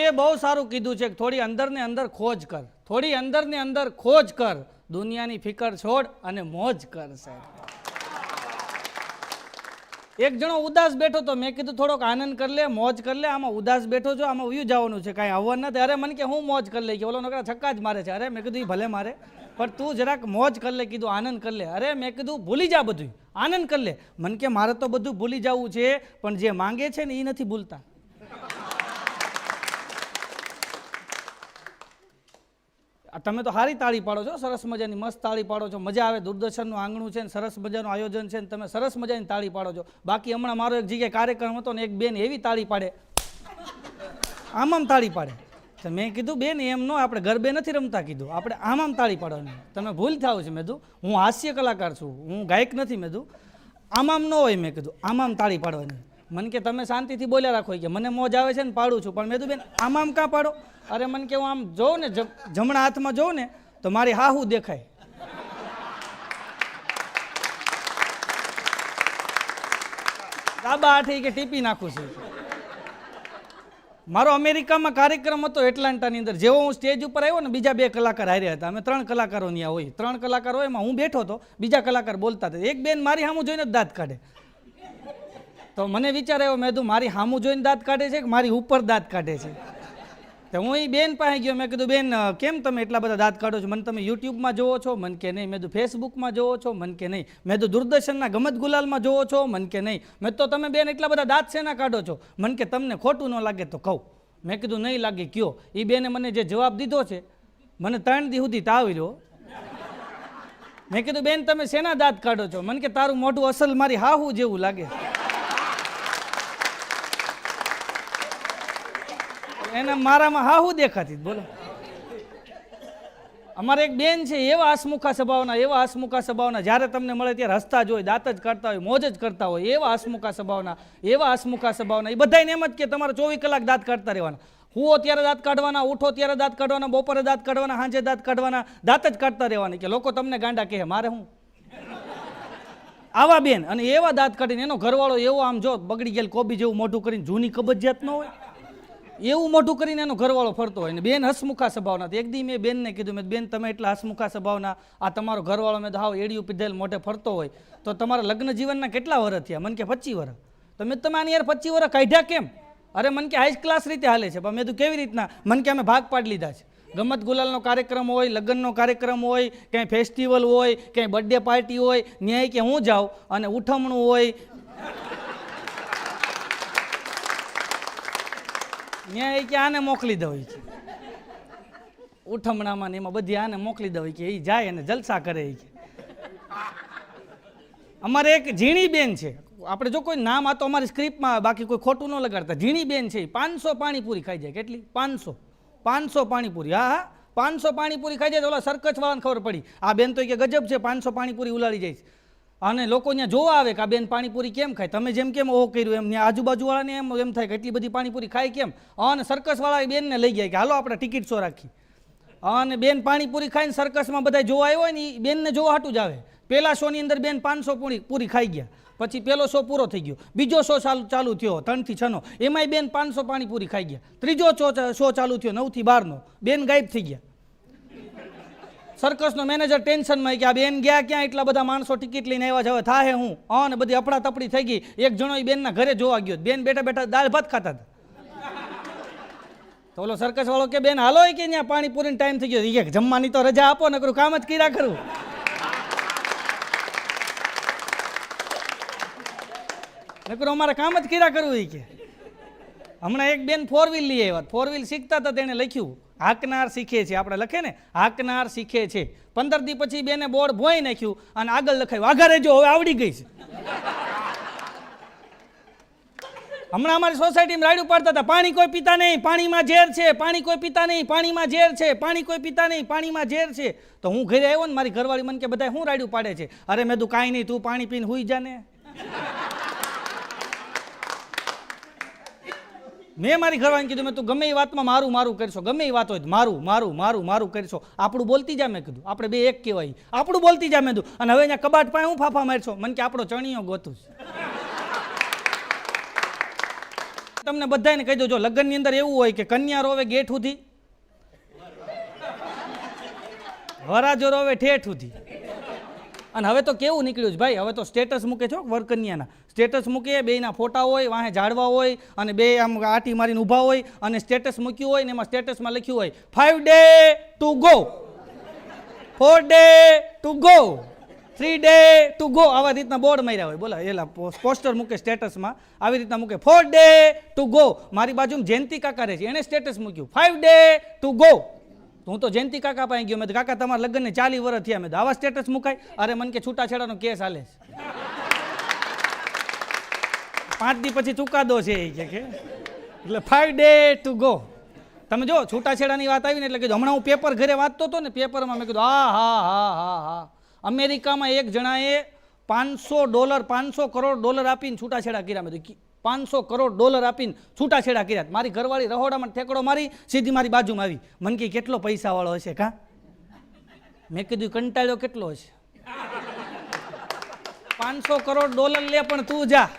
સાહેબે બહુ સારું કીધું છે કે થોડી અંદર ને અંદર ખોજ કર, થોડી અંદર ને અંદર ખોજ કર, દુનિયાની ફિકર છોડ અને મોજ કર. સાહેબ એક જણો ઉદાસ બેઠો તો મેં કીધું થોડોક આનંદ કરી લે, મોજ કરી લે. આમાં ઉદાસ બેઠો છો, આમાં ઉયું જવાનું છે, કાંઈ આવવાનું નથી. અરે મને કે હું મોજ કરી લે, કે ઓલો નકરા છક્કા જ મારે છે. અરે મેં કીધું એ ભલે મારે, પણ તું જરાક મોજ કરી લે, કીધું આનંદ કરી લે. અરે મેં કીધું ભૂલી જા બધું, આનંદ કરી લે. મને કે મારે તો બધું ભૂલી જવું છે, પણ જે માંગે છે ને એ નથી ભૂલતા. તમે તો સારી તાળી પાડો છો, સરસ મજાની મસ્ત તાળી પાડો છો, મજા આવે. દૂરદર્શનનું આંગણું છે ને સરસ મજાનું આયોજન છે ને તમે સરસ મજાની તાળી પાડો છો. બાકી હમણાં મારો એક જગ્યાએ કાર્યક્રમ હતો ને એક બેન એવી તાળી પાડે, આમ તાળી પાડે. તો મેં કીધું બેન એમ નો, આપણે ગરબે નથી રમતા, કીધું આપણે આમ તાળી પાડવાની. તમે ભૂલ થાવ છે. મેં કીધું હું હાસ્ય કલાકાર છું, હું ગાયક નથી. મેં કીધું આમ ન હોય. મેં કીધું આમ તાળી પાડવાની. મને કે તમે શાંતિથી બોલ્યા રાખો, કે મને મોજ આવે છે ને પાડું છું. પણ મેં કીધું બેન આમ કાં પાડો? અરે મને કે હું આમ જોઉં ને, જમણા હાથમાં જોઉં ને તો મારી હાહુ દેખાય. ડાબા હાથે કે ટીપી નાખું છું. મારો અમેરિકામાં કાર્યક્રમ હતો એટલાન્ટાની અંદર. જેવો હું સ્ટેજ ઉપર આવ્યો ને, બીજા 2 કલાકાર હાર્યા હતા. અમે 3 કલાકારો ત્યાં હોય, 3 કલાકાર હોય, એમાં હું બેઠો હતો, બીજા કલાકાર બોલતા હતા. એક બેન મારી સામું જોઈને જ દાંત કાઢે. તો મને વિચાર આવ્યો, મેં કીધું મારી સામું જોઈને દાંત કાઢે છે કે મારી ઉપર દાંત કાઢે છે? તો હું એ બેન પાસે ગયો. મેં કીધું બેન કેમ તમે એટલા બધા દાંત કાઢો છો? મને તમે યુટ્યુબમાં જોવો છો? મન કે નહીં. મેં કીધું ફેસબુકમાં જોવો છો? મન કે નહીં. મેં કીધું દૂરદર્શનના ગમત ગુલાલમાં જોવો છો? મન કે નહીં. મેં તો તમે બેન એટલા બધા દાંત શેના કાઢો છો? મન કે તમને ખોટું ન લાગે તો કહું. મેં કીધું નહીં લાગે કયો. એ બેને મને જે જવાબ દીધો છે, મને 3 દી સુધી તાવ રહ્યો. મેં કીધું બેન તમે શેના દાંત કાઢો છો? મન કે તારું મોઢું અસલ મારી હાહુ જેવું લાગે. એને મારામાં હાહુ દેખાતી. બોલો, અમારે એક બેન છે, એવા હસમુખા સ્વભાવના, એવા હસમુખા સ્વભાવના, જ્યારે તમને મળે ત્યારે હસતા જ હોય, દાંત જ કાઢતા હોય, મોજ જ કરતા હોય. એવા હસમુખા સ્વભાવના, એવા હસમુખા સ્વભાવના. એ બધાને એમ જ કે તમારે 24 કલાક દાંત કાઢતા રહેવાના. હુઓ ત્યારે દાંત કાઢવાના, ઉઠો ત્યારે દાંત કાઢવાના, બપોરે દાંત કાઢવાના, સાંજે દાંત કાઢવાના, દાંત જ કાઢતા રહેવાના. કે લોકો તમને ગાંડા કહે, મારે હું આવા બેન. અને એવા દાંત કાઢીને એનો ઘરવાળો એવો આમ જો બગડી ગયેલ કોબી જેવું મોઢું કરીને, જૂની કબજિયાત ન હોય એવું મોઢું કરીને એનો ઘરવાળો ફરતો હોય. ને બેન હસમુખા સ્વભાવના. એક દી મેં બેનને કીધું, મેં બેન તમે એટલા હસમુખા સ્વભાવના, આ તમારો ઘરવાળો મેં તો હાવ એડિયું પીધેલ મોઢે ફરતો હોય, તો તમારા લગ્ન જીવનના કેટલા વર્ષ થયા? મને કે 25 વર્ષ. તો મેં તમે આની યાર 25 વર્ષ કાઢ્યા કેમ? અરે મને કે હાઈ ક્લાસ રીતે હાલે છે. પણ મેં તો કેવી રીતના? મને કે અમે ભાગ પાડી લીધા છે. ગમત ગુલાલનો કાર્યક્રમ હોય, લગ્નનો કાર્યક્રમ હોય, ક્યાંય ફેસ્ટિવલ હોય, ક્યાંય બર્થડે પાર્ટી હોય, ન્યાય કે હું જાઉં અને ઉઠમણું હોય, ન્યાય કે આને મોકલી દઉં છે ઉઠમણામાં ને એમાં બધી આને મોકલી દઉં કે એ જાય અને જલસા કરે. અમારે એક ઝીણી બેન છે, આપણે જો કોઈ નામ આ તો અમારી સ્ક્રિપ્ટમાં, બાકી કોઈ ખોટું ન લગાડતા. ઝીણી બેન છે, 500 પાણીપુરી ખાઈ જાય. કેટલી? 500 પાણીપુરી. હા 500 પાણીપુરી ખાઈ જાય. તો ઓલા સરકસ વાળાને ખબર પડી, આ બેન તો કે ગજબ છે, 500 પાણીપુરી ઉલાડી જાય. અને લોકો ત્યાં જોવા આવે કે આ બેન પાણીપુરી કેમ ખાય. તમે જેમ કેમ ઓહ કર્યું એમ ત્યાં આજુબાજુવાળાને એમ થાય કે એટલી બધી પાણીપુરી ખાય કેમ. અને સરકસવાળા બેનને લઈ ગયા કે હાલો આપણે ટિકિટ શો રાખી. અને બેન પાણીપુરી ખાઈને સરકસમાં બધા જોવા આવ્યો હોય ને એ બેનને જોવા હાટું જ આવે. પહેલા શોની અંદર બેન 500 પૂરી ખાઈ ગયા. પછી પહેલો શો પૂરો થઈ ગયો, બીજો શો ચાલુ થયો 3 થી 6 નો, એમાંય બેન 500 પાણીપુરી ખાઈ ગયા. ત્રીજો શો ચાલુ થયો 9 થી 12 નો, બેન ગાયબ થઈ ગયા. સર્કસનો મેનેજર ટેન્શનમાં કે આ બેન ગયા ક્યાં? એટલા બધા માણસો ટિકિટ લઈને આવ્યા છે, હવે થાય હું? અને બધી અફડા તપડી થઈ ગઈ. એક જણો એ બેનના ઘરે જોવા ગયો. બેન બેઠા બેઠા દાળ ભાત ખાતા હતા. તો ઓલો સર્કસ વાળો કે બેન હાલો કે ત્યાં પાણીપુરીનો ટાઈમ થઈ ગયો. કે જમવાની તો રજા આપો, નકરું કામ જ કર્યા કરું. નકરું અમારે કામ જ કર્યા કરવું. એ કે હમણાં એક બેન 4 વ્હીલ લઈ આવ્યા. 4 વ્હીલ શીખતા હતા, તેને લખ્યું હાકનાર શીખે છે. આપણે લખે ને હાકનાર શીખે છે. 15 દી પછી બેને બોર્ડ ભોઈ નાખ્યું અને આગળ લખાયું આગળ રહેજો, હવે આવડી ગઈ છે. હમણાં અમારી સોસાયટીમાં રાડ્યું પાડતા હતા, પાણી કોઈ પીતા નહીં, પાણીમાં ઝેર છે, પાણી કોઈ પીતા નહીં, પાણીમાં ઝેર છે, પાણી કોઈ પીતા નહીં, પાણીમાં ઝેર છે. તો હું ઘરે આવ્યો ને, મારી ઘરવાળી મને કે બધા શું રાડ્યું પાડે છે? અરે મેં તું કાંઈ નહીં, તું પાણી પીને હુઈ જા ને. મેં મારી ઘરવાળીને કીધું, મેં તું ગમે એ વાતમાં મારું મારું કરશો, ગમે એ વાત હોય મારું મારું મારું મારું કરશો, આપણું બોલતી જા. મેં કીધું આપણે બે એક કહેવાય, આપણું બોલતી જા. મેં કીધું અને હવે અહીંયા કબાટ પાસે હું ફાફા મારશો? મને કે આપણો ચણિયો ગોતું છે. તમને બધાને કહી દો, જો લગ્નની અંદર એવું હોય કે કન્યા રોવે ગેઠ સુધી, વરાજો રોવે ઠેઠ સુધી. અને હવે તો કેવું નીકળ્યું છે ભાઈ, હવે તો સ્ટેટસ મૂકે છો વરકન્યાના, સ્ટેટસ મૂકે, બેયના ફોટા હોય, વાહે ઝાડવા હોય, અને બે આમ આટી મારીને ઊભા હોય, અને સ્ટેટસ મૂક્યું હોય ને એમાં સ્ટેટસમાં લખ્યું હોય 5 days to go, 4 days to go, 3 days to go. આવા રીતના બોર્ડ માર્યા હોય, બોલા એલા પોસ્ટર મૂકે સ્ટેટસમાં, આવી રીતના મૂકે 4 days to go. મારી બાજુમાં જયંતિ કાકા રહે છે, એણે સ્ટેટસ મૂક્યું 5 days to go. હું તો જયંતિ કાકા પાસે ગયો, મેં કાકા તમારા લગ્નને 40 વર્ષ થયા, મેં આવા સ્ટેટસ મુકાય? અરે મને કે છૂટાછેડાનો કેસ હાલે છે, 5 દી પછી ચુકાદો છે એ કે, એટલે 5 days to go. તમે જો છૂટાછેડાની વાત આવી ને એટલે કીધું, હમણાં હું પેપર ઘરે વાંચતો હતો ને, પેપરમાં મેં કીધું હા, અમેરિકામાં એક જણાએ $500 $500 કરોડ આપીને છૂટાછેડા કર્યા. મેં કીધું $500 કરોડ આપીને છૂટાછેડા કર્યા. મારી ઘરવાળી રહોડામાં ઠેકડો મારી સીધી મારી બાજુમાં આવી, મને કે કેટલો પૈસાવાળો હશે કા? મેં કીધું કંટાળ્યો કેટલો હશે, $500 કરોડ લે પણ તું જા.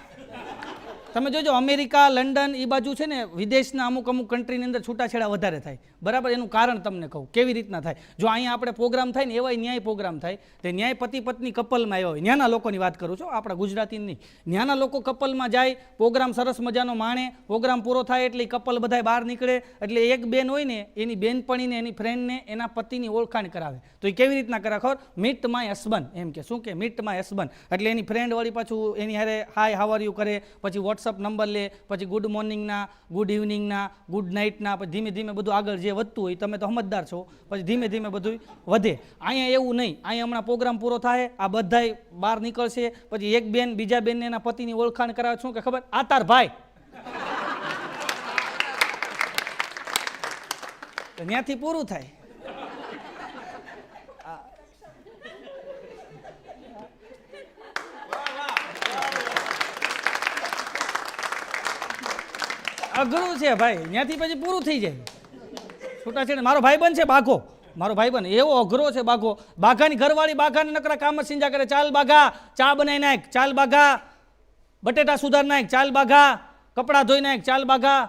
તમે જોજો અમેરિકા, લંડન એ બાજુ છે ને, વિદેશના અમુક કન્ટ્રીની અંદર છૂટાછેડા વધારે થાય. બરાબર, એનું કારણ તમને કહું કેવી રીતના થાય. જો અહીંયા આપણે પ્રોગ્રામ થાય ને એવા ન્યાય પ્રોગ્રામ થાય, તે ન્યાય પતિ પત્ની કપલમાં આવ્યા હોય, ન્યાના લોકોની વાત કરું છું, આપણા ગુજરાતી નહીં, ન્યાના લોકો કપલમાં જાય, પ્રોગ્રામ સરસ મજાનો માણે, પ્રોગ્રામ પૂરો થાય એટલે કપલ બધા બહાર નીકળે, એટલે એક બેન હોય ને એની બેનપણીને, એની ફ્રેન્ડને એના પતિની ઓળખાણ કરાવે. તો એ કેવી રીતના કરાવે ખબર? મીટ માય હસબન્ડ, એમ કે શું કે મીટ માય હસબન્ડ, એટલે એની ફ્રેન્ડ વળી પાછું એની હારે હાય હાવ આર યુ કરે, પછી વોટ્સઅપ નંબર લે, પછી ગુડ મોર્નિંગના, ગુડ ઇવનિંગના, ગુડ નાઇટના, પછી ધીમે ધીમે બધું આગળ જે વધતું હોય, તમે તો સમજદાર છો, પછી ધીમે ધીમે બધું વધે. અહીંયા એવું નહીં, અહીંયા હમણાં પ્રોગ્રામ પૂરો થાય, આ બધાય બહાર નીકળશે, પછી એક બેન બીજા બેનને એના પતિની ઓળખાણ કરાવે. શું કે ખબર? આ તાર ભાઈ, ત્યાંથી પૂરું થાય. અઘરું છે ભાઈ, ત્યાંથી પછી પૂરું થઈ જાય છૂટાછેડા. મારો ભાઈબંધ છે બાઘો, મારો ભાઈબંધ એવો અઘરો છે બાઘો. બાઘાની ઘરવાળી બાઘાને નકરા કામ જ સિંજા કરે, ચાલ બાઘા ચા બનાવી નાખ, ચાલ બાઘા બટેટા સુધાર નાખ, ચાલ બાઘા કપડાં ધોઈ નાખ, ચાલ બાઘા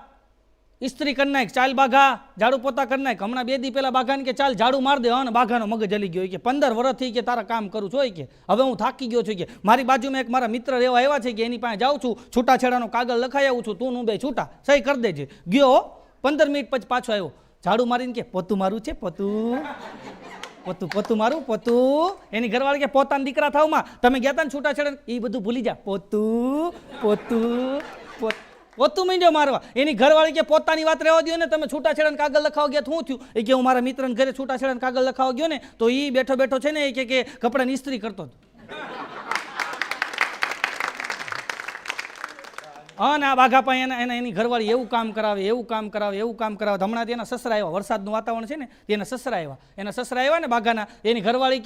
ઇસ્ત્રી કરી નાખ, ચાલ બાઘા ઝાડુ પોતા કરી નાખ. હમણાં 2 દી પહેલા બાઘાને કે ચાલ ઝાડુ માર દે, અને બાઘાનો મગજ હલી ગયો કે 15 વર્ષથી કે તારા કામ કરું છું કે હવે હું થાકી ગયો છું કે મારી બાજુમાં એક મારા મિત્ર રહેવા આવ્યા છે કે એની પાસે જાઉં છું, છૂટાછેડાનો કાગળ લખાઈ આવું છું, તું બે છૂટા સહી કરી દેજે. ગયો 15 મિનિટ પછી પાછો આવ્યો, ઝાડુ મારીને કે પોતું મારું છે, પોતું પોતું પોતું મારું પોતું. એની ઘરવાળી કે પોતાના દીકરા થાવમાં, તમે ગયા હતા ને છૂટાછેડા એ બધું ભૂલી જા, પોતું પોતું પોતું મીંડ્યો મારવા. એની ઘરવાળી કે પોતાની વાત રહેવા દો ને, તમે છૂટાછેડાને કાગળ લખાવા ગયા શું થયું? એ કે હું મારા મિત્રને ઘરે છૂટાછેડાને કાગળ લખાવા ગયો ને તો એ બેઠો બેઠો છે ને એ કે કપડાની ઇસ્ત્રી કરતો હતો. હા ને આ બાઘા પાસે એની ઘરવાળી એવું કામ કરાવે, એવું કામ કરાવે, એવું કામ કરાવે. હમણાં તેના સસરા આવ્યા, વરસાદનું વાતાવરણ છે ને, એના સસરા આવ્યા ને બાઘાના. એની ઘરવાળી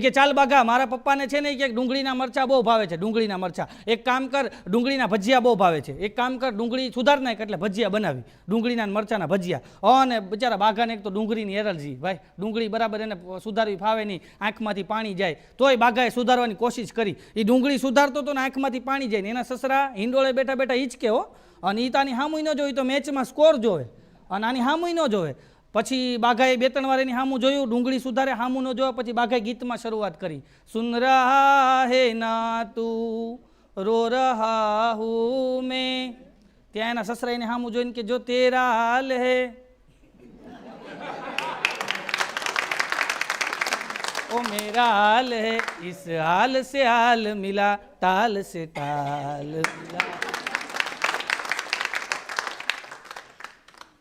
કે ચાલ બાઘા મારા પપ્પાને છે ને કે ડુંગળીના મરચા બહુ ભાવે છે, ડુંગળીના મરચા એક કામ કર, ડુંગળીના ભજીયા બહુ ભાવે છે, એક કામ કર ડુંગળી સુધાર નાખ, એટલે ભજીયા બનાવી, ડુંગળીના મરચાના ભજીયા. અને બિચારા બાઘાને એક તો ડુંગળીની એલર્જી, ભાઈ ડુંગળી બરાબર એને સુધારવી ફાવે નહીં, આંખમાંથી પાણી જાય. તોય બાઘાએ સુધારવાની કોશિશ કરી, એ ડુંગળી સુધારતો તો ને આંખમાંથી પાણી જાય ને એના સસરા હિંડોળે બેઠા બેઠા હિંચકે હો. અને એ તાની હામુય ન જોઈ તો મેચમાં સ્કોર જોવે, અને આની હામુય ન જોવે. પછી બાઘાએ 2-3 વાર એની હામું જોયું, ડુંગળી સુધારે, હામું ન જોવે. પછી બાઘાએ ગીતમાં શરૂઆત કરી, સુન રહા હે ના તું રો રહા હું મેં. ત્યાં એના સસરા એને હામું જોઈને કે જો તેરા હાલ હે ओ मेरा हाल है इस हाल से हाल मिला ताल से ताल मिला.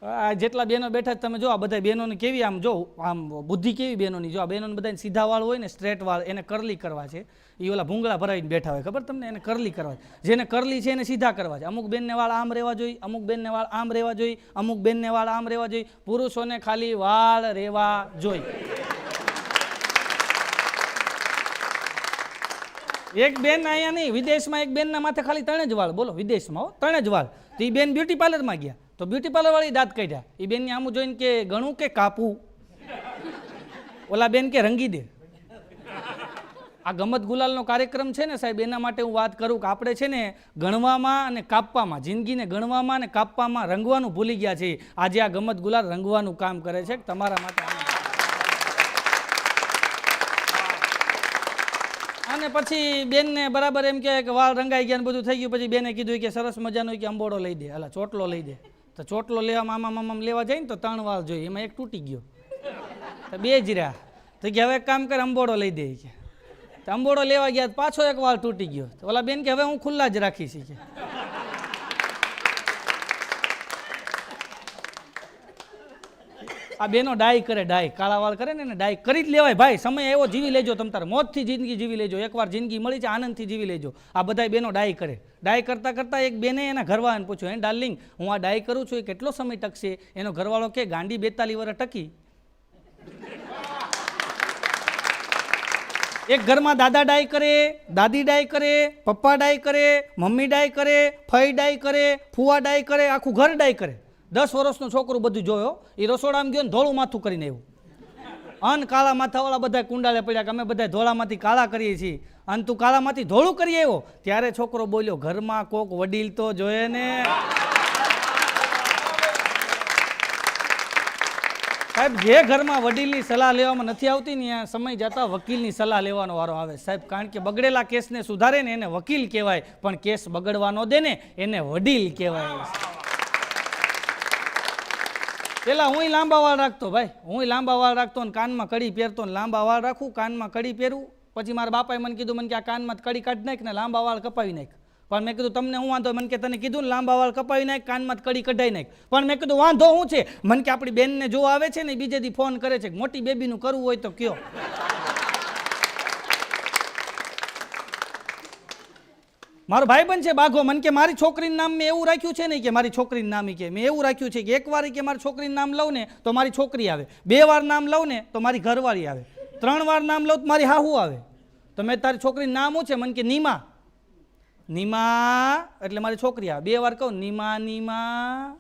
આ જેટલા બહેનો બેઠા તમે જો, આ બધા બહેનોને કેવી આમ જો આમ બુદ્ધિ કેવી બહેનોની. જો આ બહેનોને બધાને સીધા વાળ હોય ને, સ્ટ્રેટ વાળ, એને કરલી કરવા છે. એ ઓલા ભૂંગળા ભરાવીને બેઠા હોય, ખબર તમને? એને કરલી કરવા છે. જેને કરલી છે એને સીધા કરવા છે. અમુક બેનને વાળ આમ રહેવા જોઈએ, અમુક બેનને વાળ આમ રહેવા જોઈએ, અમુક બેનને વાળ આમ રહેવા જોઈએ. પુરુષોને ખાલી વાળ રહેવા જોઈએ. એક બેન અહીંયા નહીં, વિદેશમાં એક બેનના માથે ખાલી 3 જ વાળ, બોલો વિદેશમાં 3 જ વાળ. તો એ બેન બ્યુટી પાર્લરમાં ગયા, તો બ્યુટી પાર્લર વાળી દાંત કાઢ્યા. એ બેનની આમ જોઈને કે ગણું કે કાપવું? ઓલા બેન કે રંગી દે. આ ગમત ગુલાલનો કાર્યક્રમ છે ને સાહેબ, એના માટે હું વાત કરું કે આપણે છે ને ગણવામાં અને કાપવામાં, જિંદગીને ગણવામાં અને કાપવામાં રંગવાનું ભૂલી ગયા છીએ. આજે આ ગમત ગુલાલ રંગવાનું કામ કરે છે તમારા માટે. અને પછી બેનને બરાબર એમ કહે કે વાળ રંગાઈ ગયા ને બધું થઈ ગયું. પછી બેને કીધું કે સરસ મજાનો કે અંબોડો લઈ દે, હાલા ચોટલો લઈ દે. તો ચોટલો લેવા મામા લેવા જાય ને તો 3 વાળ જોઈએ, એમાં એક તૂટી ગયો, તો 2 જ રહ્યા. તો કે હવે એક કામ કર, અંબોડો લઈ દે કે. તો અંબોડો લેવા ગયા, પાછો એક વાળ તૂટી ગયો. તો ઓલા બેન કે હવે હું ખુલ્લા જ રાખીશ કે. આ બેનો ડાય કરે, ડાય કાળા વાળ કરે ને ડાય કરી જ લેવાય ભાઈ. સમય એવો જીવી લેજો, તમ તારે મોજથી જિંદગી જીવી લેજો. એકવાર જિંદગી મળી છે, આનંદથી જીવી લેજો. આ બધાય બેનો ડાય કરે. ડાય કરતાં કરતાં એક બેને એના ઘરવાળાને પૂછ્યું, હે ડાર્લિંગ, હું આ ડાય કરું છું એ કેટલો સમય ટકશે? એનો ઘરવાળો કે ગાંડી 42 વર્ષ ટકી. એક ઘરમાં દાદા ડાય કરે, દાદી ડાય કરે, પપ્પા ડાય કરે, મમ્મી ડાય કરે, ફઈ ડાય કરે, ફુવા ડાય કરે, આખું ઘર ડાય કરે. 10 વર્ષનું છોકરું બધું જોયો, એ રસોડામાં ગયો ને ધોળું માથું કરીને આવ્યું. અન કાળા માથાવાળા બધા કુંડાળે પડ્યા કે અમે બધા ધોળામાંથી કાળા કરીએ છીએ, અને તું કાળામાંથી ધોળું કરી આવ્યો. ત્યારે છોકરો બોલ્યો, ઘરમાં કોક વડીલ તો જોઈએ ને. સાહેબ, જે ઘરમાં વડીલની સલાહ લેવામાં નથી આવતી ને ત્યાં સમય જતા વકીલની સલાહ લેવાનો વારો આવે સાહેબ. કારણ કે બગડેલા કેસને સુધારે ને એને વકીલ કહેવાય, પણ કેસ બગડવા ન દે ને એને વડીલ કહેવાય. પેલા હું લાંબા વાળ રાખતો ભાઈ, હું લાંબા વાળ રાખતો ને કાનમાં કડી પહેરતો ને લાંબા વાળ રાખું, કાનમાં કડી પહેરું. પછી મારા બાપાએ મને કીધું, મને કે આ કાનમાં કડી કાઢી નાખ ને લાંબા વાળ કપાવી નાખ. પણ મેં કીધું તમને હું વાંધો? મને કે તને કીધું ને લાંબા વાળ કપાવી નાખ, કાનમાં કડી કઢાઈ નાખ. પણ મેં કીધું વાંધો શું છે? મને કે આપણી બેનને જો આવે છે ને બીજે દી ફોન કરે છે, મોટી બેબીનું કરવું હોય તો કયો. મારો ભાઈબંધ છે બાઘો, મને કે મારી છોકરીનું નામ મેં એવું રાખ્યું છે ને કે મારી છોકરીનું નામ કે મેં એવું રાખ્યું છે કે એક વાર કે મારી છોકરીનું નામ લઉં ને તો મારી છોકરી આવે, 2 વાર નામ લઉં ને તો મારી ઘરવાળી આવે, 3 વાર નામ લઉં તો મારી હાહુ આવે. તો મેં તારી છોકરીનું નામ શું છે? મને કે નીમા. નીમા એટલે મારી છોકરી આવે. 2 વાર કહું નીમા નીમા.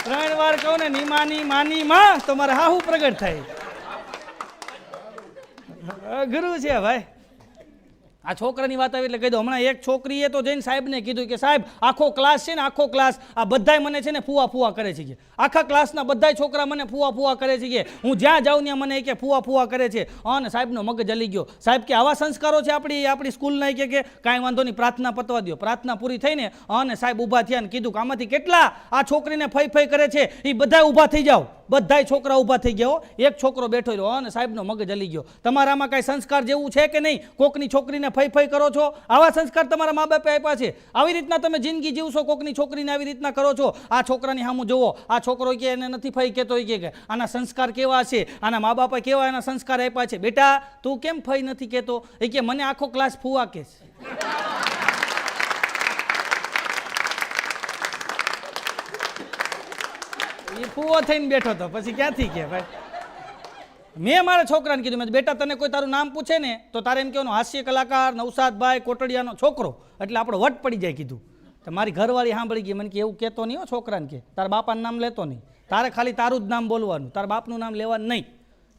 ત્રણ વાર કહું ને નીમાની માની માં તો મારે હાહુ પ્રગટ થાય. ગુરુ છે ભાઈ. આ છોકરાની વાત આવી એટલે કહી દો. હમણાં એક છોકરીએ તો જઈને સાહેબને કીધું કે સાહેબ આખો ક્લાસ છે ને, આખો ક્લાસ આ બધાય મને છે ને ફુવા ફુવા કરે છે કે આખા ક્લાસના બધાય છોકરા મને ફુવા ફુવા કરે છે કે હું જ્યાં જાઉં ત્યાં મને કે ફુવા ફુવા કરે છે. અને સાહેબનો મગજ હલી ગયો. સાહેબ કે આવા સંસ્કારો છે આપણી સ્કૂલના કે કાંઈ વાંધો નહીં, પ્રાર્થના પતવા દો. પ્રાર્થના પૂરી થઈને અને સાહેબ ઊભા થયા ને કીધું કે આમાંથી કેટલા આ છોકરીને ફઈ ફઈ કરે છે એ બધા ઊભા થઈ જાઓ. બધાય છોકરા ઊભા થઈ ગયા. એક છોકરો બેઠો રહ્યો અને સાહેબનો મગજ હલી ગયો. તમારામાં કાંઈ સંસ્કાર જેવું છે કે નહીં? કોકની છોકરીને ફઈ ફઈ કરો છો? આવા સંસ્કાર તમારા મા બાપે આપ્યા છે? આવી રીતના તમે જિંદગી જીવશો? કોકની છોકરીને આવી રીતના કરો છો? આ છોકરાની સામું જુઓ. આ છોકરો કે એને નથી ફઈ કહેતો કે આના સંસ્કાર કેવા છે, આના મા બાપે કેવા એના સંસ્કાર આપ્યા છે. બેટા તું કેમ ફઈ નથી કહેતો? એ કે મને આખો ક્લાસ ફુવા કે છે. એ ફુવો થઈને બેઠો હતો, પછી ક્યાંથી કે ભાઈ. મેં મારા છોકરાને કીધું, મેં બેટા તને કોઈ તારું નામ પૂછે ને તો તારે એમ કહેવાનું હાસ્ય કલાકાર નવસાદભાઈ કોટડિયાનો છોકરો, એટલે આપણે વટ પડી જાય. કીધું તો મારી ઘરવાળી સાંભળી ગઈ. મને કે એવું કહેતો નહીં હો છોકરાને, કે તારા બાપાનું નામ લેતો નહીં, તારે ખાલી તારું જ નામ બોલવાનું, તારા બાપનું નામ લેવાનું નહીં.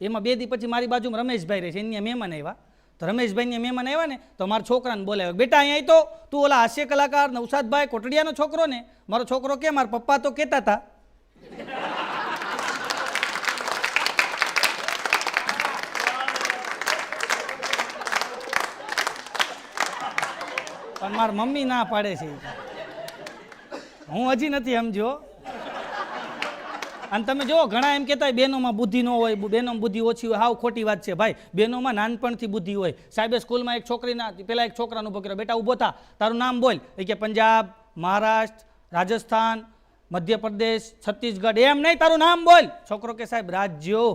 એમાં 2 દી પછી મારી બાજુમાં રમેશભાઈ રહે છે, એની મહેમાન આવ્યા. તો રમેશભાઈને મહેમાન આવ્યા ને તો મારા છોકરાને બોલાવ્યો, બેટા અહીંયા તો તું ઓલા હાસ્ય કલાકાર નવસાદભાઈ કોટડિયાનો છોકરો ને? મારો છોકરો કે મારા પપ્પા તો કહેતા હતા. પણ મારી મમ્મી ના પાડે છે. હું હજી નથી સમજ્યો. અને તમે જો ઘણા એમ કહેતા બહેનોમાં બુદ્ધિ ન હોય, બહેનોમાં બુદ્ધિ ઓછી હોય. હાવ ખોટી વાત છે ભાઈ. બહેનોમાં નાનપણથી બુદ્ધિ હોય. સાહેબે સ્કૂલમાં એક છોકરીના પેલા એક છોકરાનો ઉભો કર્યો, બેટા ઊભો થા, તારું નામ બોલ. એ કે પંજાબ, મહારાષ્ટ્ર, રાજસ્થાન, મધ્યપ્રદેશ, છત્તીસગઢ. એમ નહીં, તારું નામ બોલ. છોકરો કે સાહેબ રાજ્યો.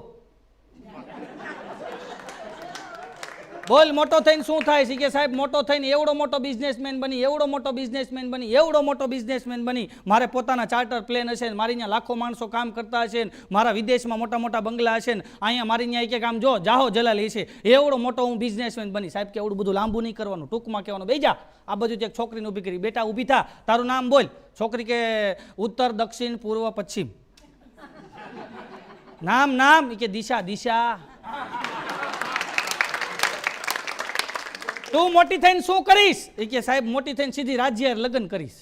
બોલ મોટો થઈને શું થાય છે? કે સાહેબ મોટો થઈને એવડો મોટો બિઝનેસમેન બની, એવડો મોટો બિઝનેસમેન બની, એવડો મોટો બિઝનેસમેન બની, મારે પોતાના ચાર્ટર પ્લેન હશે ને, મારી ત્યાં લાખો માણસો કામ કરતા હશે ને, મારા વિદેશમાં મોટા મોટા બંગલા હશે ને, અહીંયા મારી ત્યાં એક આમ જો જાહો જલાલી છે, એવડો મોટો હું બિઝનેસમેન બની. સાહેબ કે એવડું બધું લાંબુ નહીં કરવાનું, ટૂંકમાં કહેવાનું. બેજા આ બાજુ એક છોકરીને ઊભી કરી, બેટા ઊભી થા, તારું નામ બોલ. છોકરી કે ઉત્તર, દક્ષિણ, પૂર્વ, પશ્ચિમ. નામ નામ કે દિશા દિશા. તું મોટી થઈને શું કરીશ? એ કે સાહેબ મોટી થઈને સીધી રાજ્ય લગ્ન કરીશ.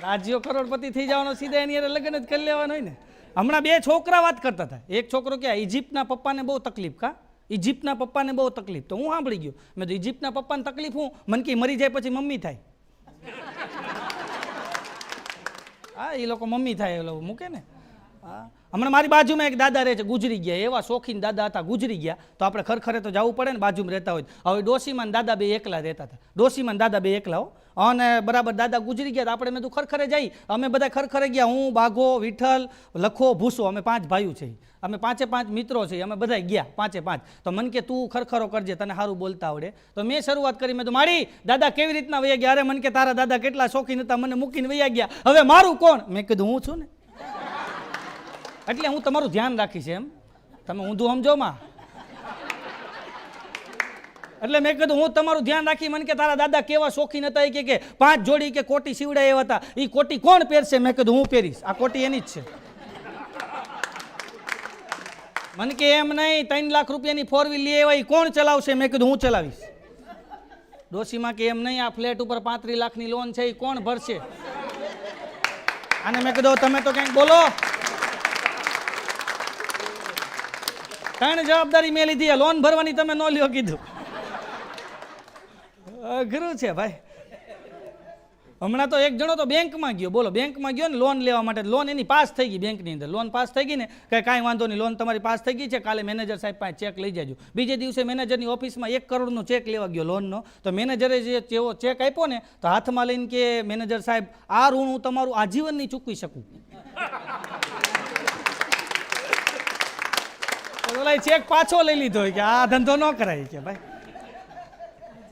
રાજ્યો કરોડપતિ થઈ જવાનો, સીધા એની હારે લગ્ન જ કરી લેવાનો હોય ને. હમણાં બે છોકરા વાત કરતા હતા. એક છોકરો કે ઇજિપ્તના પપ્પાને બહુ તકલીફ. કા ઇજિપ્તના પપ્પાને બહુ તકલીફ. તો હું સાંભળી ગયો. મેં તો ઇજિપ્તના પપ્પાને તકલીફ હું? મન કે મરી જાય પછી મમ્મી થાય. હા એ લોકો મમ્મી થાય એ લોકો મૂકે ને. હા હમણાં મારી બાજુમાં એક દાદા રહે છે, ગુજરી ગયા. એવા શોખીન દાદા હતા, ગુજરી ગયા. તો આપણે ખરખરે તો જવું પડે ને, બાજુમાં રહેતા હોય. હવે ડોશીમાં દાદા બે એકલા રહેતા હતા. ડોશીમાં દાદા બે એકલા હો. અને બરાબર દાદા ગુજરી ગયા. આપણે મેં તું ખરખરે જઈ, અમે બધા ખરખરે ગયા. હું, બાઘો, વિઠ્ઠલ, લખો, ભૂસો, અમે 5 ભાઈઓ છે. અમે 5 મિત્રો છે. અમે બધા ગયા 5. તો મન કે તું ખરખરો કરજે, તને સારું બોલતા આવડે. તો મેં શરૂઆત કરી. મેં તો મારી દાદા કેવી રીતના વૈયા ગયા? અરે મન કે તારા દાદા કેટલા શોખીન હતા, મને મૂકીને વૈયા ગયા. હવે મારું કોણ? મેં કીધું હું છું ને. એટલે હું તમારું ધ્યાન રાખીશ એમ, તમે ઊંધું સમજો માં. એટલે મેં કીધું હું તમારું ધ્યાન રાખી. મને કે તારા દાદા કેવા શોખીન હતા? કે 5 જોડી કે કોટી સીવડાય એવા હતા. એ કોટી કોણ પહેરશે? મેં કીધું હું પહેરીશ. આ કોટી એની જ છે. મને કે એમ નહીં, 3 લાખ રૂપિયાની 4 વ્હીલ લે એવા કોણ ચલાવશે? મેં કીધું હું ચલાવીશ. ડોશીમાં કે એમ નહીં, આ ફ્લેટ ઉપર 35 લાખની લોન છે, એ કોણ ભરશે? અને મેં કીધું તમે તો કંઈક બોલો. 3 જવાબદારી મેં લીધી. લોન ભરવાની તમે ન લ્યો કીધું. અઘરું છે ભાઈ. હમણાં તો એક જણો તો બેંકમાં ગયો. બોલો બેંકમાં ગયો ને લોન લેવા માટે. લોન એની પાસ થઈ ગઈ બેંકની અંદર. લોન પાસ થઈ ગઈ ને કે કાંઈ વાંધો નહીં, લોન તમારી પાસ થઈ ગઈ છે, કાલે મેનેજર સાહેબ પાસે ચેક લઈ જાજો. બીજે દિવસે મેનેજરની ઓફિસમાં 1 કરોડનો ચેક લેવા ગયો લોનનો. તો મેનેજરે જે ચેક આપ્યો ને તો હાથમાં લઈને કે મેનેજર સાહેબ આ ઋણ હું તમારું આજીવન નહીં ચૂકવી શકું. ચેક પાછો લઈ લીધો કે આ ધંધો ન કરાય કે ભાઈ.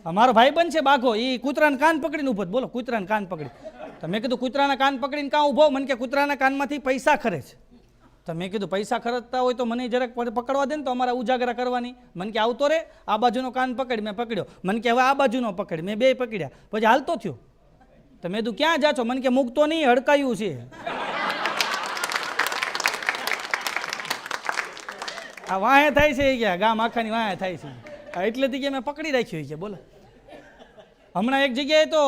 અમારો ભાઈ બન છે બાઘો, એ કૂતરાના કાન પકડીને ઉભો. બોલો કૂતરાના કાન પકડી. તો મેં કીધું કૂતરાના કાન પકડીને કાં ઉભો? મને કે કૂતરાના કાનમાંથી પૈસા ખરે છે. તો મેં કીધું પૈસા ખરજતા હોય તો મને જરાક પકડવા દે ને, તો અમારા ઉજાગરા કરવાની. મને કે આવતો રે, આ બાજુનો કાન પકડ. મેં પકડ્યો. મને કે હવે આ બાજુનો પકડ. મેં 2 પકડ્યા. પછી હાલતો થયો. તો મેં કીધું ક્યાં જા છો? મને કે મૂકતો નહીં, હડકાયું છે. આ વાહે થાય છે કે ગામ આખાની વાહે થાય છે. એટલેથી કે મેં પકડી રાખ્યું છે. બોલો હમણાં એક જગ્યાએ તો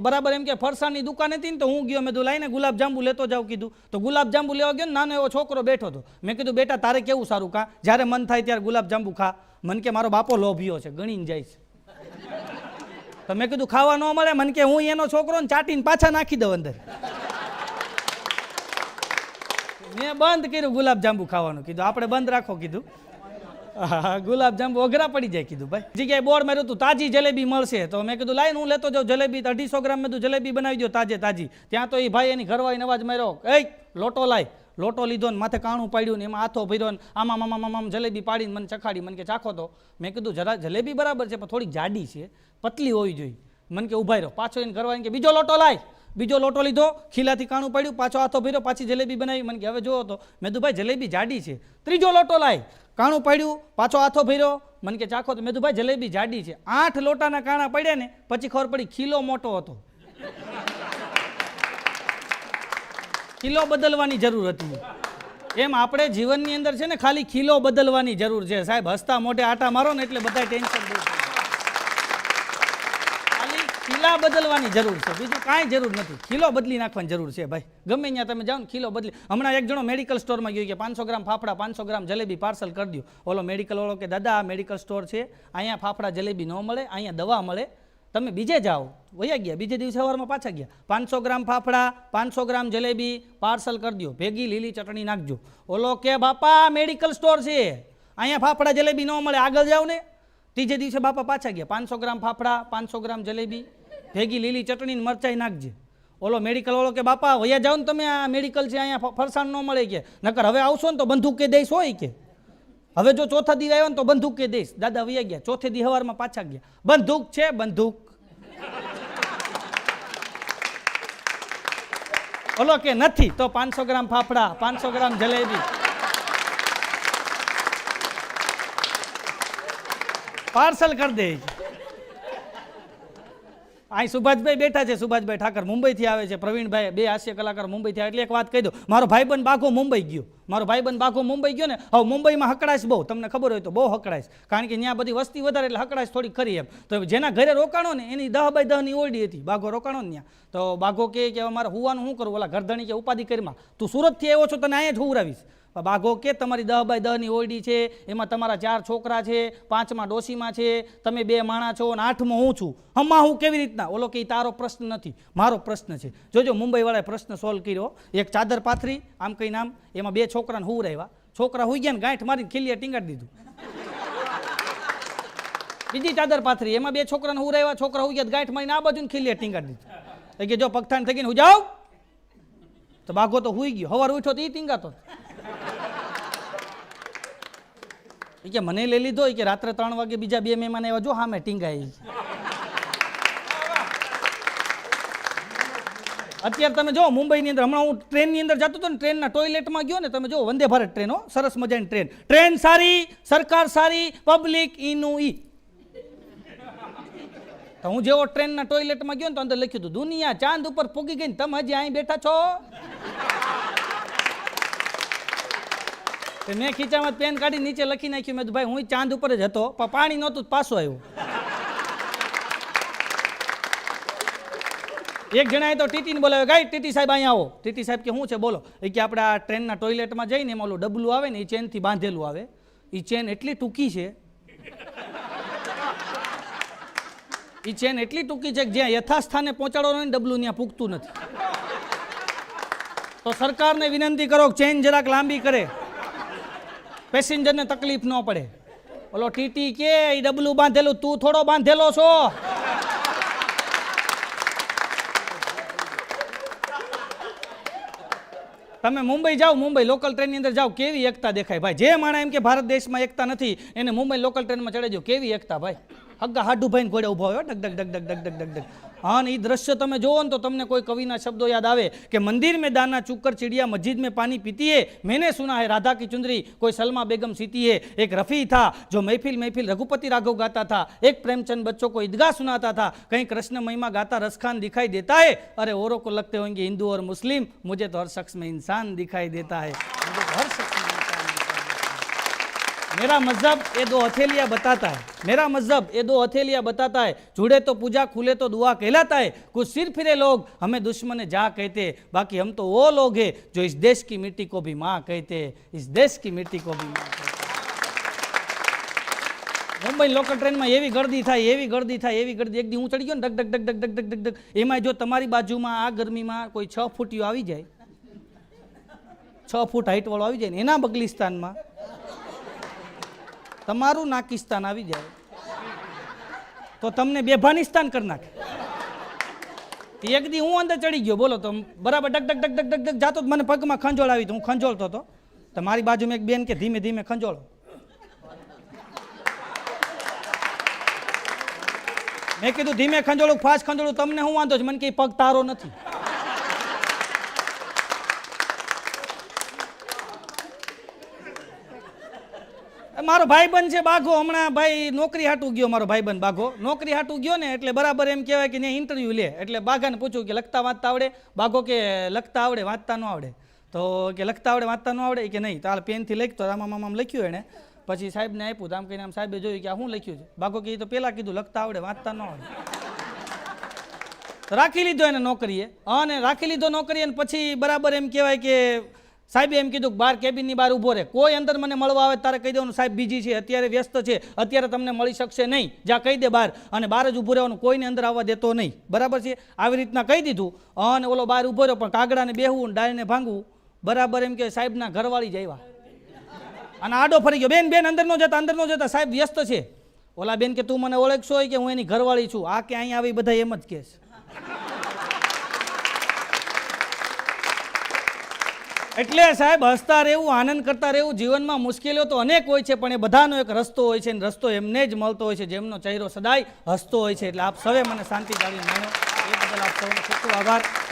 બરાબર એમ કે ફરસાણની દુકાન હતી ને, તો હું ગયો. મેં કીધું લાઈને ગુલાબ જાંબુ લેતો જાઉં કીધું. તો ગુલાબ જાંબુ લેવા ગયો ને, નાનો એવો છોકરો બેઠો હતો. મેં કીધું બેટા તારે કેવું સારું કા, જ્યારે મન થાય ત્યારે ગુલાબ જાંબુ ખા. મન કે મારો બાપો લોભિયો છે, ગણીને જાય છે. તો મેં કીધું ખાવા ન મળે? મન કે હું એનો છોકરો ને ચાટીને પાછા નાખી દઉં અંદર. મેં બંધ કર્યું ગુલાબ જાંબુ ખાવાનું. કીધું આપણે બંધ રાખો કીધું. ગુલાબ જાંબુ અઘરા પડી જાય કીધું. ભાઈ જગ્યાએ બોર્ડ માર્યું હતું તાજી જલેબી મળશે. તો મેં કીધું લાઈને હું લેતો જાઉં જલેબી. 250 ગ્રામ મેં જલેબી બનાવી દો તાજે તાજી. ત્યાં તો એ ભાઈ એની ઘરવાળીને અવાજ માર્યો, એ લોટો લાય. લોટો લીધો ને માથે કાણું પાડ્યું ને એમાં હાથો ભર્યો ને આમ જલેબી પાડીને મને ચખાડી. મને કે ચાખો તો. મેં કીધું જરા જલેબી બરાબર છે પણ થોડીક જાડી છે, પતલી હોવી જોઈએ. મને કે ઉભા રહ્યો. પાછો એને ઘરવાળીને કે બીજો લોટો લાય. બીજો લોટો લીધો, ખીલાથી કાણું પાડ્યું, પાછો હાથો ભર્યો, પાછી જલેબી બનાવી. મને કે હવે જોવો તો. મેં કીધું ભાઈ જલેબી જાડી છે. ત્રીજો લોટો લાય, કાણું પાડ્યું, પાછો હાથો ભર્યો. મને કે ચાખો તો. મેં કીધું ભાઈ જલેબી જાડી છે. 8 લોટાના કાણા પડ્યા ને પછી ખબર પડી ખીલો મોટો હતો. ખીલો બદલવાની જરૂર હતી. એમ આપણે જીવનની અંદર છે ને ખાલી ખીલો બદલવાની જરૂર છે સાહેબ. હસતા મોઢે આટા મારો ને એટલે બધા ટેન્શન દૂર થાય. ખાલી ખીલા બદલવાની જરૂર છે, બીજું કાંઈ જરૂર નથી. ખીલો બદલી નાખવાની જરૂર છે ભાઈ. ગમે ત્યાં તમે જાઓ ને ખીલો બદલી. હમણાં એક જણો મેડિકલ સ્ટોરમાં ગયો કે 500 ગ્રામ ફાફડા 500 ગ્રામ જલેબી પાર્સલ કરી દો. ઓલો મેડિકલ વાળો કે દાદા આ મેડિકલ સ્ટોર છે, અહીંયા ફાફડા જલેબી ન મળે, અહીંયા દવા મળે, તમે બીજે જાઓ. વયા ગયા. બીજે દિવસે સવારમાં પાછા ગયા. 500 ગ્રામ ફાફડા 500 ગ્રામ જલેબી પાર્સલ કરી દો, ભેગી લીલી ચટણી નાખજો. ઓલો કે બાપા મેડિકલ સ્ટોર છે, અહીંયા ફાફડા જલેબી ન મળે, આગળ જાઓ ને. ત્રીજે દિવસે બાપા પાછા ગયા. 500 ગ્રામ ફાફડા 500 ગ્રામ જલેબી ભેગી લીલી ચટણી મરચાઈ નાખજે. ઓલો મેડિકલ વાળો કે બાપા વયા જાઓ ને તમે, આ મેડિકલ છે, અહીંયા ફરસાણ ન મળે કે, નકર હવે આવશો ને તો બંદૂક કે દઈશ હોય કે. હવે જો ચોથા દી આવ્યો ને તો બંદૂક કે દઈશ. દાદા વૈયા ગયા, ચોથે દી હવારમાં પાછા ગયા. બંદૂક છે? બંદૂક. ઓલો કે નથી. તો 500 ગ્રામ ફાફડા, 500 ગ્રામ જલેબી પાર્સલ કરી દે. અહીં સુભાષભાઈ બેઠા છે, સુભાષભાઈ ઠાકર મુંબઈથી આવે છે, પ્રવીણભાઈ, બે હાસ્ય કલાકાર મુંબઈથી આવે. એટલે એક વાત કહી દો, મારો ભાઈબંધ બાઘો મુંબઈ ગયો, મારો ભાઈબંધ બાઘો મુંબઈ ગયો ને. હવે મુંબઈમાં હકડાશ બહુ, તમને ખબર હોય તો બહુ હકડાશ, કારણ કે ત્યાં બધી વસ્તી વધારે એટલે હકડાશ થોડી ખરી એમ. તો જેના ઘરે રોકાણો ને એની 10 બાય 10 ની ઓરડી હતી, બાઘો રોકાણો ને ત્યાં. તો બાઘો કે મારે હુવાનું શું કરું? ઓલા ઘરધણી કે ઉપાધિ કરીમાં, તું સુરતથી આવ્યો છો, તને અહીંયા જ હુવરાવીશ. બાઘો કે તમારી 10 બાય 10 ની ઓરડી છે, એમાં તમારા 4 છોકરા છે, 5મા ડોશીમાં છે, તમે 2 માણા છો અને 8મો હું છું. હમણાં હું કેવી રીતના? ઓલો કે તારો પ્રશ્ન નથી, મારો પ્રશ્ન છે. જોજો મુંબઈવાળાએ પ્રશ્ન સોલ્વ કર્યો. એક ચાદર પાથરી, આમ કઈ નામ, એમાં 2 છોકરાને હુવરાવ્યા. છોકરા હુઈ ગયા ને ગાંઠ મારીને ખીલીએ ટીંગાડી દીધું. બીજી ચાદર પાથરી, એમાં 2 છોકરાને હુવરાવ્યા. છોકરા હુઈ ગયા, ગાંઠ મારીને આ બાજુ ખીલીએ ટીંગાડી દીધું. કે જો પગથાણ થઈ ગઈ ને હું જાઉં તો બાઘો તો હુઈ ગયો. સવાર ઉઠ્યો તો એ ટીંગાતો. કે મને લઈ લીધો કે રાત્રે 3 વાગે બીજા 2 મહેમાન આવ્યા, જો સામે ટીંગાઈ. અત્યારે તમે જો મુંબઈની અંદર, હમણાં હું ટ્રેનની અંદર જતો હતો ને, ટ્રેનના ટોયલેટમાં ગયો ને, તમે જો વંદે ભારત ટ્રેન, સરસ મજાની ટ્રેન. ટ્રેન સારી, સરકાર સારી, પબ્લિક ઈનું ઈ. તો હું જેવો ટ્રેનના ટોયલેટમાં ગયો ને તો અંદર લખ્યું હતું, દુનિયા ચાંદ ઉપર પૂગી ગઈ ને તમે હજી અહીં બેઠા છો. મેં ખીચામાં પેન કાઢી નીચે લખી નાખ્યું. મેં ભાઈ હું ચાંદ ઉપર જ હતો, પણ પાણી નહોતું, પાછો આવ્યો. એક જણાએ તો ટીટીને બોલાવ્યો, ગાઈ ટીટી સાહેબ અહીંયા આવો. ટીટી સાહેબ કે શું છે બોલો? એ કે આપણે આ ટ્રેનના ટોયલેટમાં જઈને એમાં ઓલું ડબલું આવે ને, એ ચેનથી બાંધેલું આવે. એ ચેન એટલી ટૂંકી છે, એ ચેન એટલી ટૂંકી છે કે જ્યાં યથાસ્થાને પહોંચાડવાનું હોય ને ડબલું ત્યાં પૂગતું નથી. તો સરકારને વિનંતી કરો ચેન જરાક લાંબી કરે, પેસેન્જરને તકલીફ ન પડે. ઓલો ટીટી કે એ ડબલું બાંધેલું, તું થોડો બાંધેલો છો. તમે મુંબઈ જાઓ, મુંબઈ લોકલ ટ્રેનની અંદર જાઓ, કેવી એકતા દેખાય ભાઈ. જે માણસ એમ કે ભારત દેશમાં એકતા નથી, એને મુંબઈ લોકલ ટ્રેનમાં ચડેજો, કેવી એકતા ભાઈ. હગ્ગા હાડુભાઈને ઘોડે ઉભા હોય, ડગ ડગ ડગ ડગ ડગ ડગ ડગ. હા, ને એ દ્રશ્ય તમે જોવો ને તો તમને કોઈ કવિના શબ્દો યાદ આવે કે મંદિર में दाना चुककर चिड़िया मस्जिद में पानी पीती है, मैंने सुना है राधा की चुंदरी कोई सलमा बेगम सीती है. एक रफ़ी था जो महफिल महफिल रघुपति राघव गाता था, एक प्रेमचंद बच्चों को ईदगाह सुनाता था, कहीं कृष्ण महिमा गाता रसखान दिखाई देता है. अरे औरों को लगते होंगे हिंदू और मुस्लिम, मुझे तो हर शख्स में इंसान दिखाई देता है. मुझे तो हर शख्स में मेरा मजहब ये 2 हथेलियाँ बताता है, मेरा मजहब ये 2 हथेलियाँ बताता है. जुड़े तो पूजा, खुले तो दुआ कहलाता है. कुछ सिर फिरे लोग हमें दुश्मन जा कहते, बाकी हम तो वो लोग हैं जो इस देश की मिट्टी को भी माँ कहते, इस देश की मिट्टी को भी माँ कहते. મુંબઈ લોકલ ટ્રેનમાં એવી ગળદી થાય, એવી ગળદી થાય, એવી ગળદી. એક દી હું ચડી ગયો ને, ડગ ડગ ડગ ડગ ડગ ડગ ડગ. એમાં જો તમારી બાજુમાં આ ગરમીમાં કોઈ 6 ફૂટીઓ આવી જાય, 6 ફૂટ હાઈટ વાળો આવી જાય ને, એના બગલિસ્તાનમાં તમારું નાકિસ્તાન આવી જાય તો તમને બેભાનિસ્તાન કરી નાખે. એક દી હું અંદર ચડી ગયો, બોલો તો બરાબર ડગ ડગ ડગ ડગ ડગ જાતો, મને પગમાં ખંજોળ આવી, તો હું ખંજોળતો હતો. તો મારી બાજુમાં એક બેન કે ધીમે ધીમે ખંજોળો. મેં કીધું ધીમે ખંજોળું, ફાસ્ટ ખંજોળું, તમને શું વાંધો છે? મને કે પગ તારો નથી. મારો ભાઈબંધ છે બાઘો, હમણાં ભાઈ નોકરી હાટું ગયો. મારો ભાઈબંધ બાઘો નોકરી હાટું ગયો ને, એટલે બરાબર એમ કહેવાય કે ત્યાં ઇન્ટરવ્યૂ લે. એટલે બાઘાને પૂછ્યું કે લખતા વાંચતા આવડે? બાઘો કે લખતા આવડે, વાંચતા ન આવડે. તો કે લખતા આવડે, વાંચતા ન આવડે? કે નહીં. તો હાલ પેનથી લખતો, આમ લખ્યું એને. પછી સાહેબને આપ્યું, તો આમ કહીને આમ સાહેબે જોયું કે આ શું લખ્યું છે. બાઘો કે એ તો પહેલાં કીધું લખતા આવડે, વાંચતા ન આવડે. રાખી લીધો એને નોકરીએ. અને રાખી લીધો નોકરી, અને પછી બરાબર એમ કહેવાય કે સાહેબે એમ કીધું બહાર કેબિનની બહાર ઊભો રહે, કોઈ અંદર મને મળવા આવે તારે કહી દેવાનું સાહેબ બીજી છે, અત્યારે વ્યસ્ત છે, અત્યારે તમને મળી શકશે નહીં, જા કહી દે બહાર. અને બહાર જ ઊભું રહેવાનું, કોઈને અંદર આવવા દેતો નહીં. બરાબર છે. આવી રીતના કહી દીધું. અને ઓલો બહાર ઊભો રહ્યો, પણ કાગડાને બેહવું, ડાળને ભાંગવું. બરાબર એમ કે સાહેબના ઘરવાળી જ આવ્યા અને આડો ફરી ગયો. બેન બેન અંદર નો જતા, અંદર નો જતા, સાહેબ વ્યસ્ત છે. ઓલા બેન કે તું મને ઓળખશો હોય કે હું એની ઘરવાળી છું? આ કે અહીંયા આવી બધા એમ જ કહે છે. એટલે સાહેબ હસતા રહેવું, આનંદ કરતા રહેવું. જીવનમાં મુશ્કેલીઓ તો અનેક હોય છે, પણ એ બધાનો એક રસ્તો હોય છે, અને રસ્તો એમને જ મળતો હોય છે જેમનો ચહેરો સદાય હસતો હોય છે. એટલે આપ સૌએ મને શાંતિ જાળવી માન્યો એ બદલ આપ સૌનો ખૂબ ખૂબ આભાર.